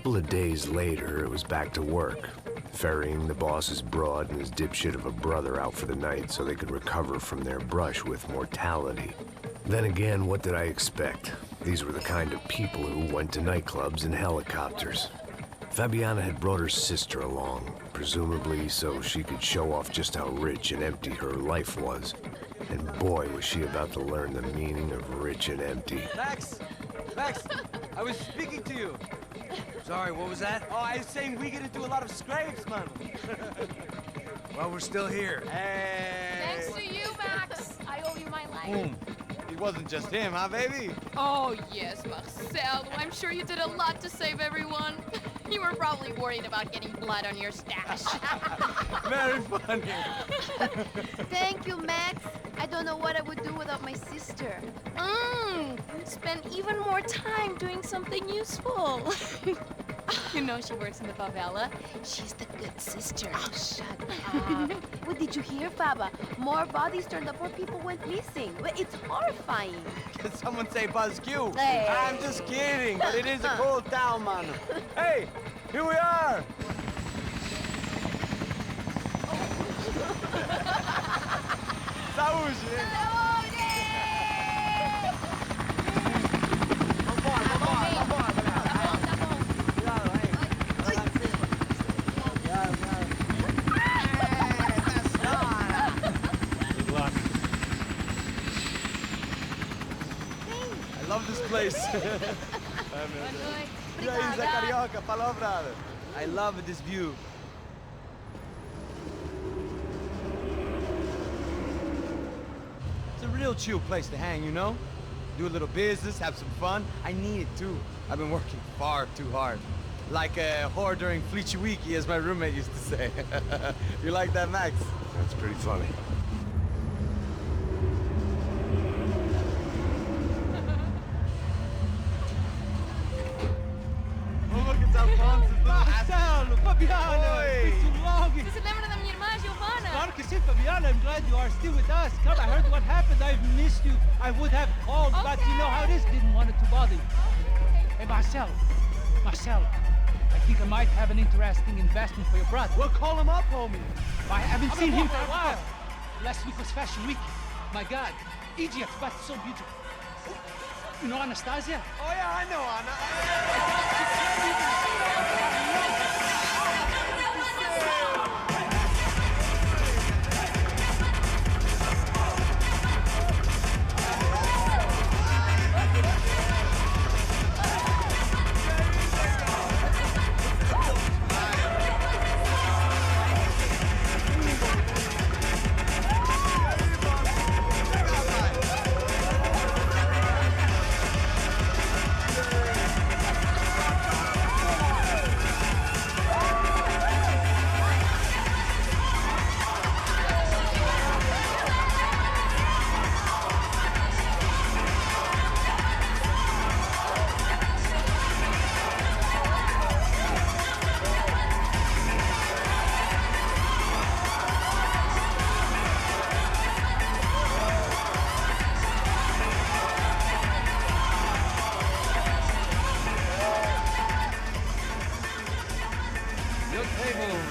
couple of days later, it was back to work, ferrying the boss's broad and his dipshit of a brother out for the night so they could recover from their brush with mortality. Then again, what did I expect? These were the kind of people who went to nightclubs in helicopters. Fabiana had brought her sister along, presumably so she could show off just how rich and empty her life was. And boy, was she about to learn the meaning of rich and empty. Max! Max! I was speaking to you! Sorry, what was that? Oh, I was saying we get into a lot of scrapes, man. Well, we're still here. Hey! Thanks to you, Max. I owe you my life. Boom. It wasn't just him, huh, baby? Oh, yes, Marcel. I'm sure you did a lot to save everyone. You were probably worried about getting blood on your stash. Very funny. Thank you, Max. I don't know what I would do without my sister. Spend even more time doing something useful. You know she works in the favela. She's the good sister. Oh, shut up. What did you hear, Faba? More bodies turned up, more people went missing. Well, it's horrifying. Did someone say Buzz Q? Hey. I'm just kidding, but it is a cool town, man. Hey, here we are. Saúde. I love this place. E aí, Zé Carioca, falou, brother. I love this view. It's a real chill place to hang, you know? Do a little business, have some fun. I need it too. I've been working far too hard. Like a whore during Fleechy Weeky, as my roommate used to say. You like that, Max? That's pretty funny. Marcelo, Fabiana, it's been too long. Você se lembra da minha irmã, Giovanna? Claro que sim, Fabiana. I'm glad you are still with us. Come, I heard what happened. I've missed you. I would have called, but you know how it is. Didn't want it to bother you. Hey, Marcelo, I think I might have an interesting investment for your brother. Well, call him up, homie. I haven't seen him for a while. Last week was Fashion Week. My God, Egypt, but so beautiful. You know Anastasia? Oh, yeah, I know Anna.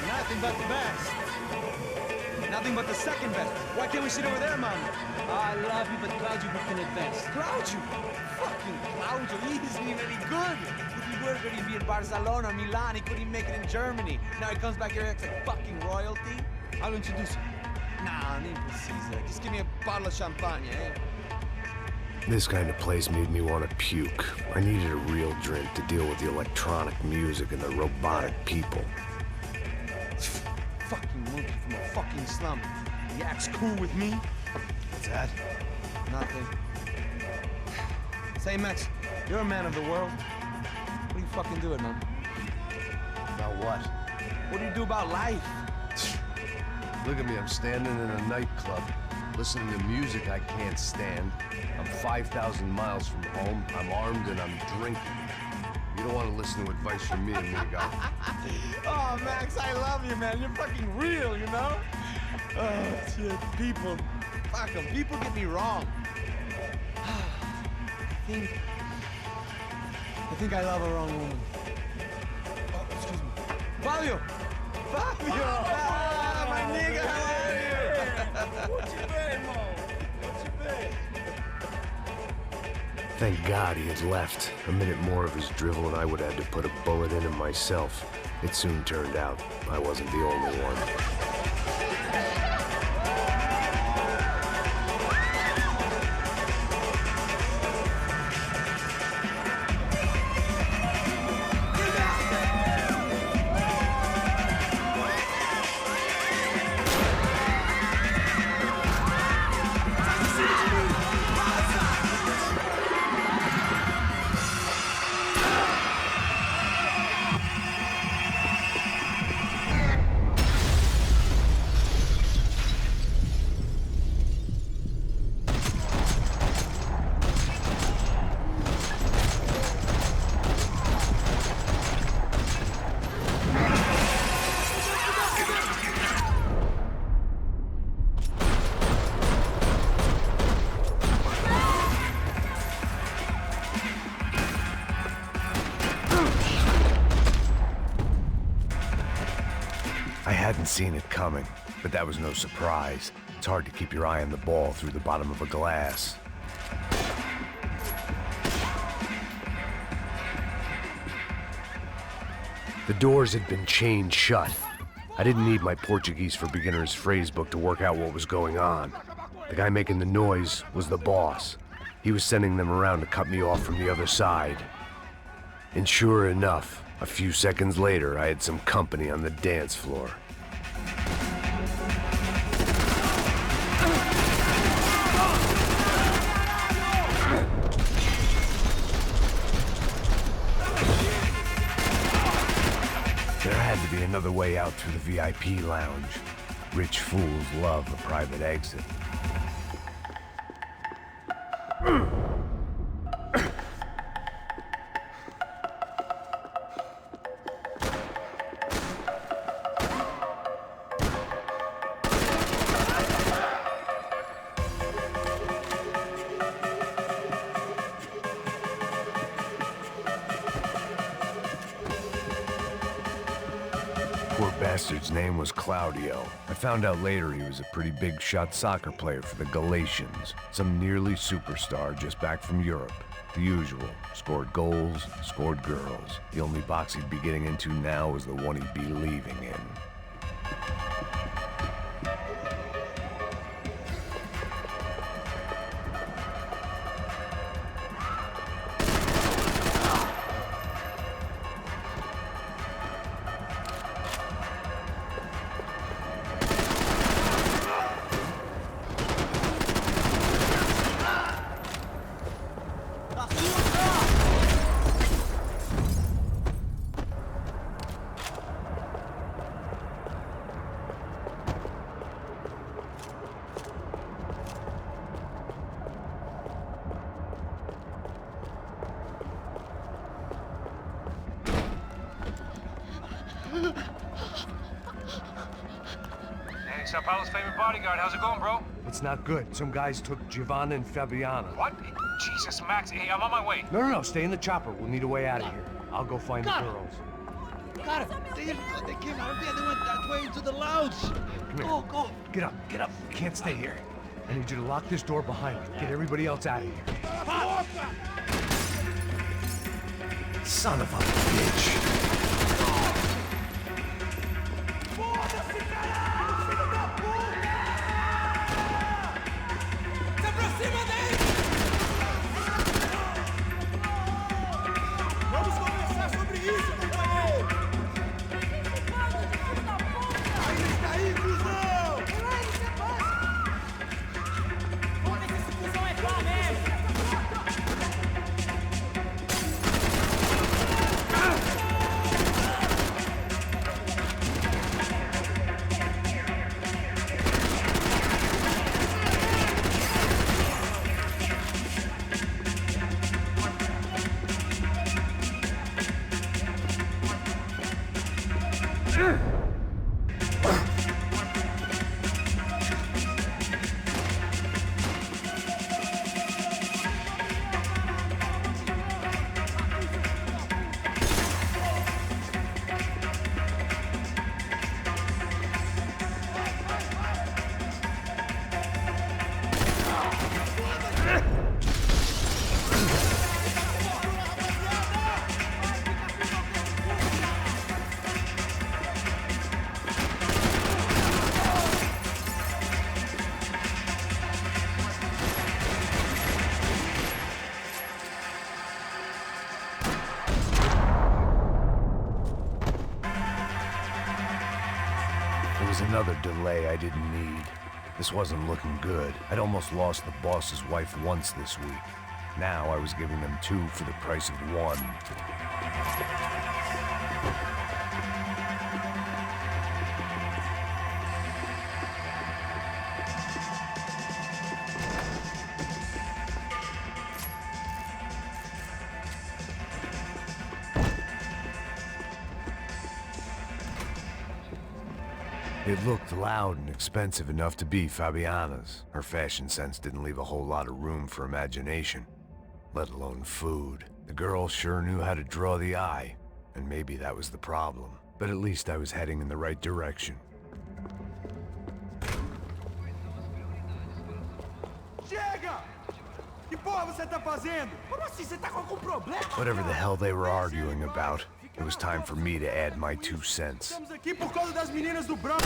Nothing but the best. Nothing but the second best. Why can't we sit over there, man? I love you, but Claudio booked in advance. Claudio? Fucking Claudio, he isn't even any good. If he were good, he'd be in Barcelona or Milan. He couldn't make it in Germany. Now he comes back here and acts like fucking royalty. I'll introduce you. Nah, nem precisa. Just give me a bottle of champagne, eh? This kind of place made me want to puke. I needed a real drink to deal with the electronic music and the robotic people. Fucking monkey from a fucking slum. He acts cool with me. What's that? Nothing. Say, Max, you're a man of the world. What are you fucking doing, man? About what? What do you do about life? Look at me, I'm standing in a nightclub, listening to music I can't stand. I'm 5,000 miles from home, I'm armed and I'm drinking. You don't want to listen to advice from me, amigo. Oh, Max, I love you, man. You're fucking real, you know? Oh, shit. People. Fuck them. People get me wrong. I think I love a wrong woman. Fabio! Fabio! Ah, my nigga, how are you? Thank God he had left. A minute more of his drivel and I would have had to put a bullet in him myself. It soon turned out I wasn't the only one. I hadn't seen it coming, but that was no surprise. It's hard to keep your eye on the ball through the bottom of a glass. The doors had been chained shut. I didn't need my Portuguese for Beginners phrase book to work out what was going on. The guy making the noise was the boss. He was sending them around to cut me off from the other side. And sure enough, a few seconds later, I had some company on the dance floor. There had to be another way out through the VIP lounge. Rich fools love a private exit. Poor bastard's name was Claudio. I found out later he was a pretty big shot soccer player for the Galatians. Some nearly superstar just back from Europe. The usual. Scored goals, scored girls. The only box he'd be getting into now was the one he'd be leaving in. Hey, Sao Paulo's favorite bodyguard. How's it going, bro? It's not good. Some guys took Giovanna and Fabiana. What? Jesus, Max. Hey, I'm on my way. No, stay in the chopper. We'll need a way out of here. I'll go find the girls. Got it. They came out of there. They went that way into the lounge. Come here. Go. Get up. You can't stay here. I need you to lock this door behind you. Get everybody else out of here. Son of a bitch. was another delay I didn't need. This wasn't looking good. I'd almost lost the boss's wife once this week. Now I was giving them 2 for the price of 1. It looked loud and expensive enough to be Fabiana's. Her fashion sense didn't leave a whole lot of room for imagination, let alone food. The girl sure knew how to draw the eye, and maybe that was the problem. But at least I was heading in the right direction. Chega! Que porra você tá fazendo? Como assim? Você tá com algum problema? Whatever the hell they were arguing about, it was time for me to add my 2 cents. Estamos aqui por causa das meninas do branco.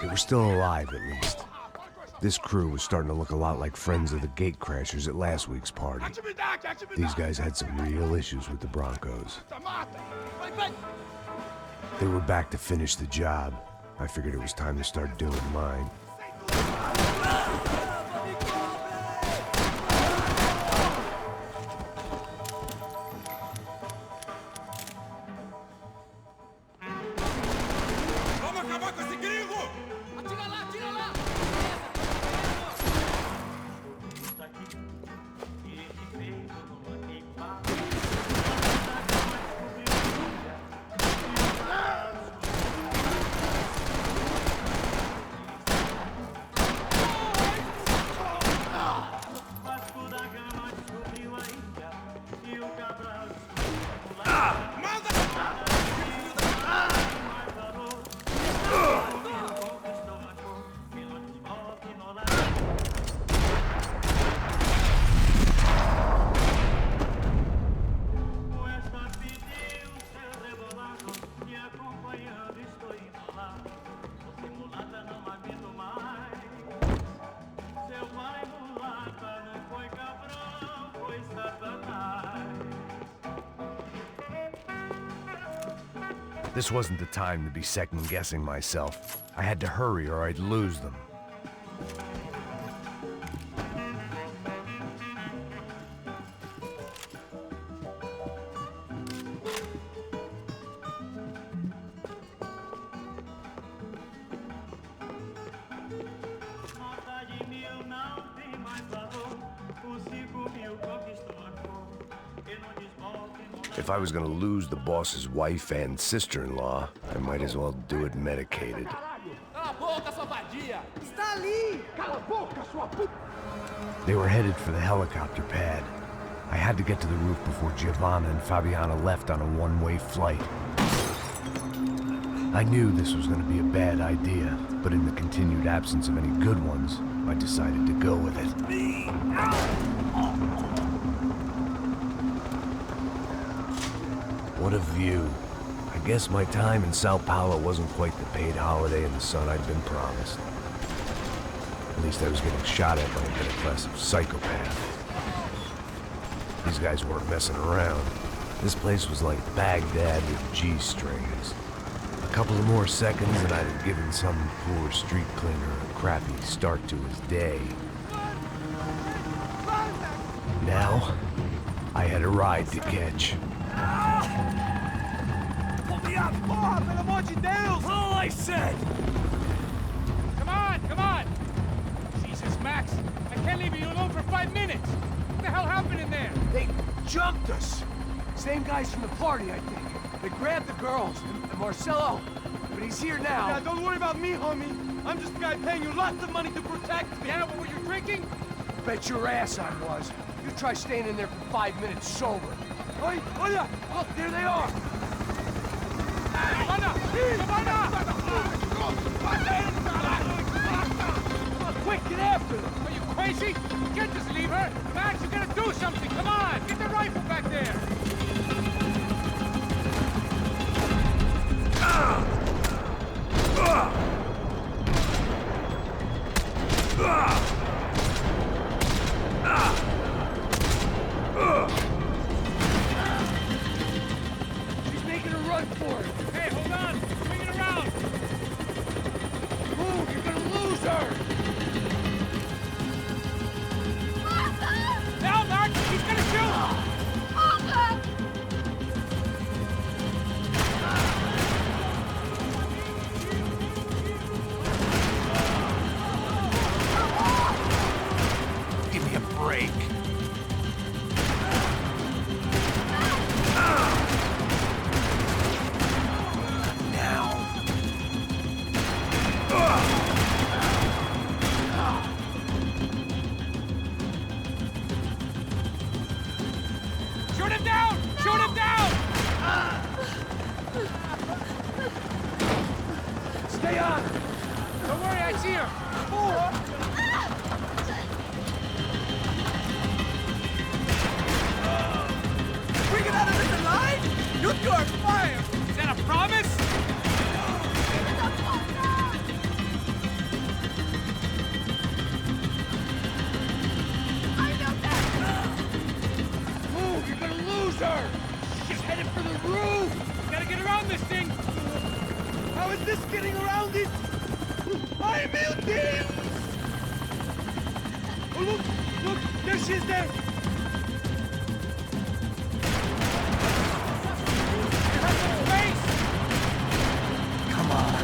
They were still alive, at least. This crew was starting to look a lot like friends of the gatecrashers at last week's party. These guys had some real issues with the Broncos. They were back to finish the job. I figured it was time to start doing mine. This wasn't the time to be second-guessing myself. I had to hurry or I'd lose them. If I was gonna lose the boss's wife and sister-in-law, I might as well do it medicated. They were headed for the helicopter pad. I had to get to the roof before Giovanna and Fabiana left on a one-way flight. I knew this was gonna be a bad idea, but in the continued absence of any good ones, I decided to go with it. What a view. I guess my time in Sao Paulo wasn't quite the paid holiday in the sun I'd been promised. At least I was getting shot at by a middle-class psychopath. These guys weren't messing around. This place was like Baghdad with G-strings. A couple of more seconds and I'd have given some poor street cleaner a crappy start to his day. Now, I had a ride to catch. Porra, pelo amor de Deus! All I said! Come on, come on! Jesus, Max, I can't leave you alone for 5 minutes! What the hell happened in there? They jumped us! Same guys from the party, I think. They grabbed the girls, and Marcelo, but he's here now. Yeah, don't worry about me, homie. I'm just the guy paying you lots of money to protect me. Yeah, what were you drinking? Bet your ass I was. You try staying in there for 5 minutes sober. Oi, olha! Look, there they are. Quick, get after them! Are you crazy? You can't just leave her! Max, you gotta do something! Come on! Get the rifle back there! She's making a run for it. Hey, hold on! Swing it around! Move, you're gonna lose her. Now, Max! He's gonna shoot! Give me a break. Shoot him down! Shoot him down! Stay on. Don't worry, I see her! We get out of this alive? You two are fired! Is that a promise? Move, you're gonna lose her. She's headed for the roof. Gotta get around this thing! How is this getting around it? I'm melting! Oh, look! There she is there! Come on.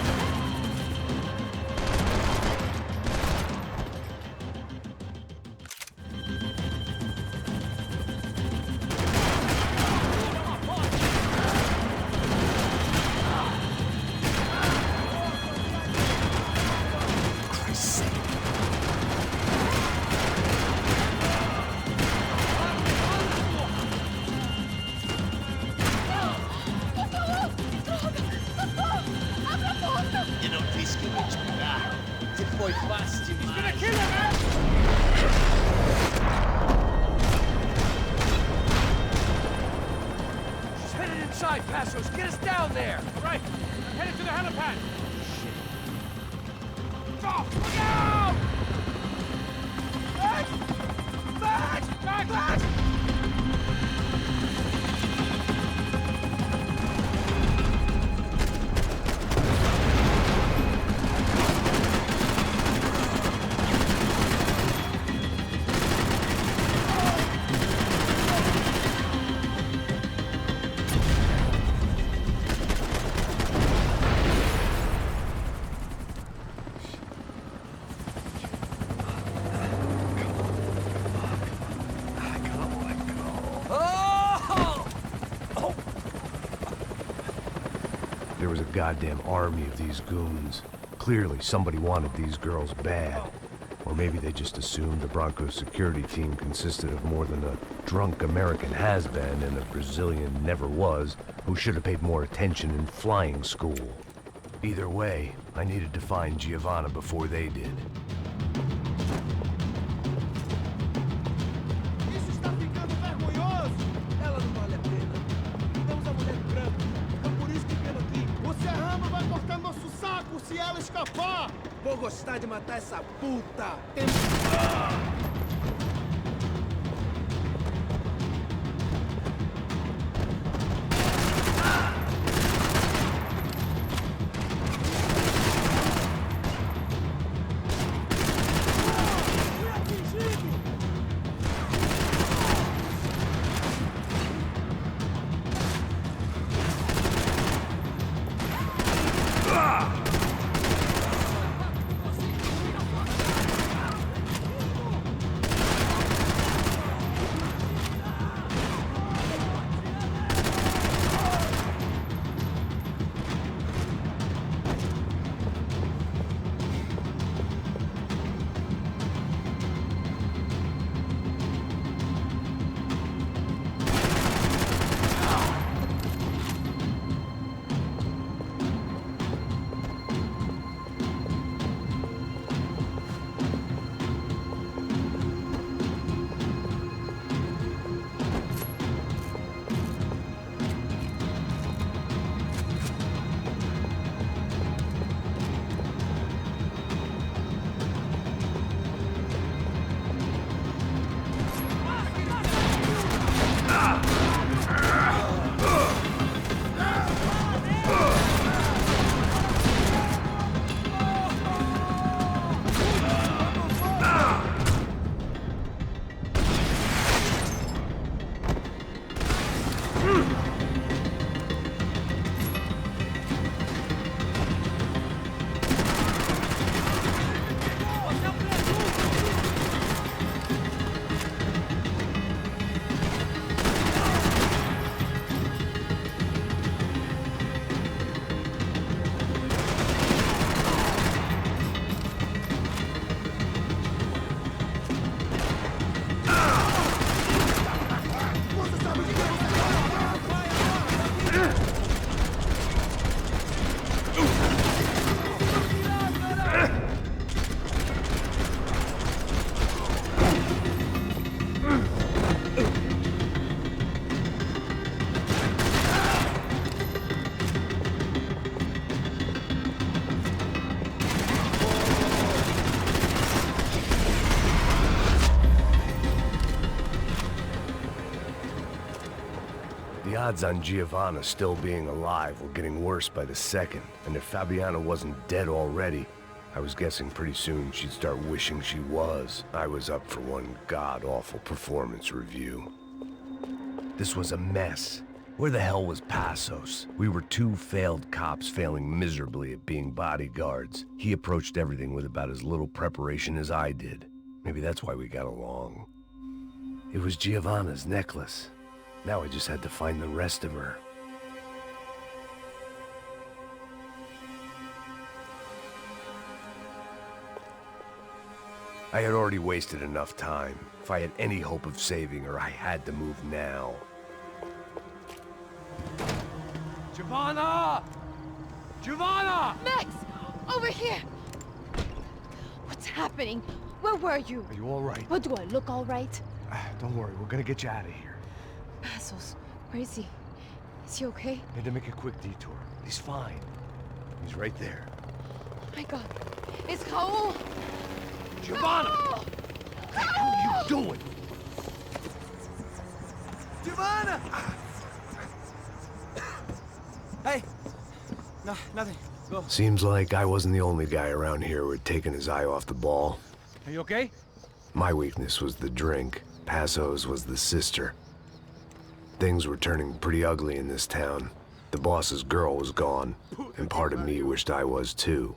Eu não disse que eu ia te pegar. Você foi fácil demais. Gonna kill him, man! She's headed inside, Passos. Get us down there. Right, I'm headed to the helipad! Stop! Look out! Max! Max! Max! Max! There was a goddamn army of these goons. Clearly, somebody wanted these girls bad. Or maybe they just assumed the Broncos security team consisted of more than a drunk American has-been and a Brazilian never-was who should have paid more attention in flying school. Either way, I needed to find Giovanna before they did. Isso está ficando vergonhoso! Ela não vale a pena. Temos a mulher branca. É por isso que viemos aqui. O Serrano vai cortar nosso saco se ela escapar! Vou gostar de matar essa puta! odds on Giovanna still being alive were getting worse by the second, and if Fabiana wasn't dead already, I was guessing pretty soon she'd start wishing she was. I was up for one god-awful performance review. This was a mess. Where the hell was Passos? We were two failed cops failing miserably at being bodyguards. He approached everything with about as little preparation as I did. Maybe that's why we got along. It was Giovanna's necklace. Now I just had to find the rest of her. I had already wasted enough time. If I had any hope of saving her, I had to move now. Giovanna! Giovanna! Max! Over here! What's happening? Where were you? Are you all right? What, do I look all right? Don't worry, we're gonna get you out of here. Passos, where is he? Is he okay? Had to make a quick detour. He's fine. He's right there. Oh my god. It's Raul! Giovanna! Raul! What are you doing? Giovanna! Hey! No, nothing. Go. Seems like I wasn't the only guy around here who had taken his eye off the ball. Are you okay? My weakness was the drink. Passos was the sister. Things were turning pretty ugly in this town. The boss's girl was gone, and part of me wished I was too.